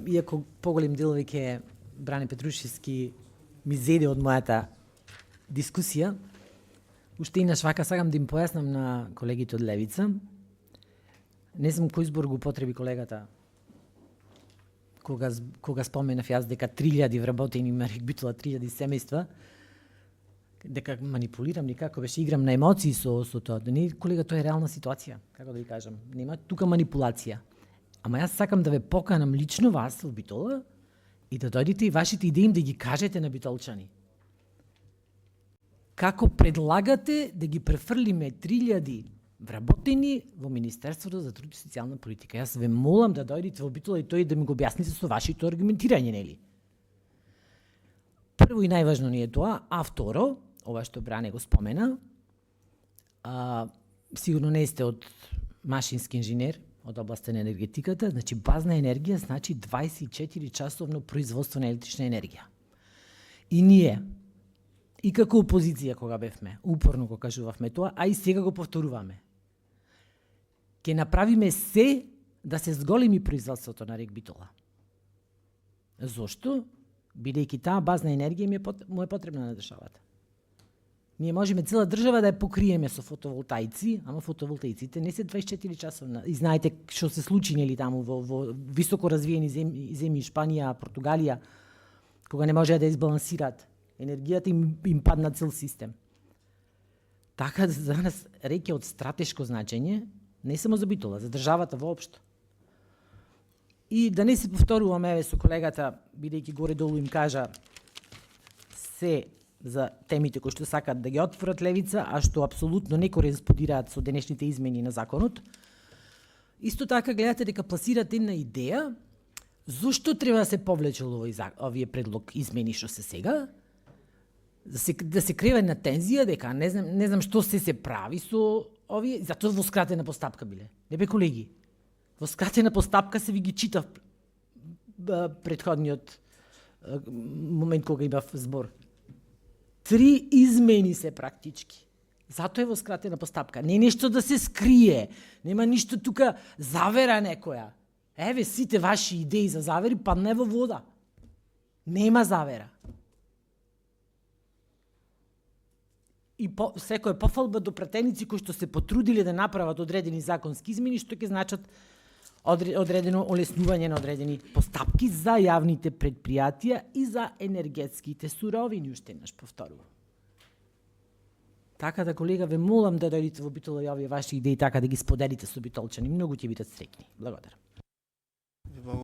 Иако поголем дел веќе Бране Петрушевски ми зеде од мојата дискусија, уште инаш вака сакам да им појаснам на колегите од Левица. Не знам кој збор го потреби колегата кога споменав јас дека 3000 вработени Марик Битола, 3000 семејства, дека манипулирам или како беше, играм на емоции со тоа. Да не, колега, тоа е реална ситуација, како да ви кажам. Нема тука манипулација. Ама јас сакам да ве поканам лично вас во Битола и да дојдете и вашите идеи да ги кажете на битолчани. Како предлагате да ги префрлиме 3000 вработени во Министерството за труд и социјална политика? Јас ве молам да дојдете во Битола и тој да ми го објасните со вашето аргументирање, нели? Прво и најважно ни е тоа, а второ, ова што Бране го спомена, сигурно не сте од машински инженер, од областта на енергетиката, значи базна енергија значи 24 часовно производство на електрична енергија. И ние, и како опозиција кога бевме, упорно го кажувавме тоа, а и сега го повторуваме. Ке направиме се да се зголеми производството на РЕК Битола. Зошто? Бидејќи таа базна енергија му е потребна на државата. Ние можеме цела држава да ја покриеме со фотоволтаици, ама фотоволтаиците не се 24 часовна. И знаете што се случи нели таму во високо развиени земји, Шпанија, Португалија, кога не можеа да избалансираат енергијата, им падна цел систем. Така за нас РЕК е од стратешко значење, не само за Битола, за државата воопшто. И да не се повторуваме со колегата, бидејќи горе-долу им кажа се за темите кои што сакат да ги отворат Левица, а што апсолутно не кореспондираат со денешните измени на законот. Исто така гледате дека пласирате една идеја зошто треба да се повлече овие предлог измени што се сега, да се крева една тензија дека не знам што се прави со овие, затоа во скратена постапка биле. Не бе, колеги, во скратена постапка се ви ги читав претходниот момент кога имав збор. 3 измени се практички. Затоа е во скратена постапка. Не нешто да се скрие. Нема ништо тука завера некоја. Еве, сите ваши идеи за завери падне во вода. Нема завера. И секоја пофалба до пратеници кои што се потрудиле да направат одредени законски измени што ќе значат одредено олеснување на одредени постапки за јавните предпријатија и за енергетските суровини, уште еднаш повторувам. Така да, колега, ве молам да дојдете во Битола и овие ваши идеи така да ги споделите со битолчани. Многу ќе бидат среќни. Благодарам.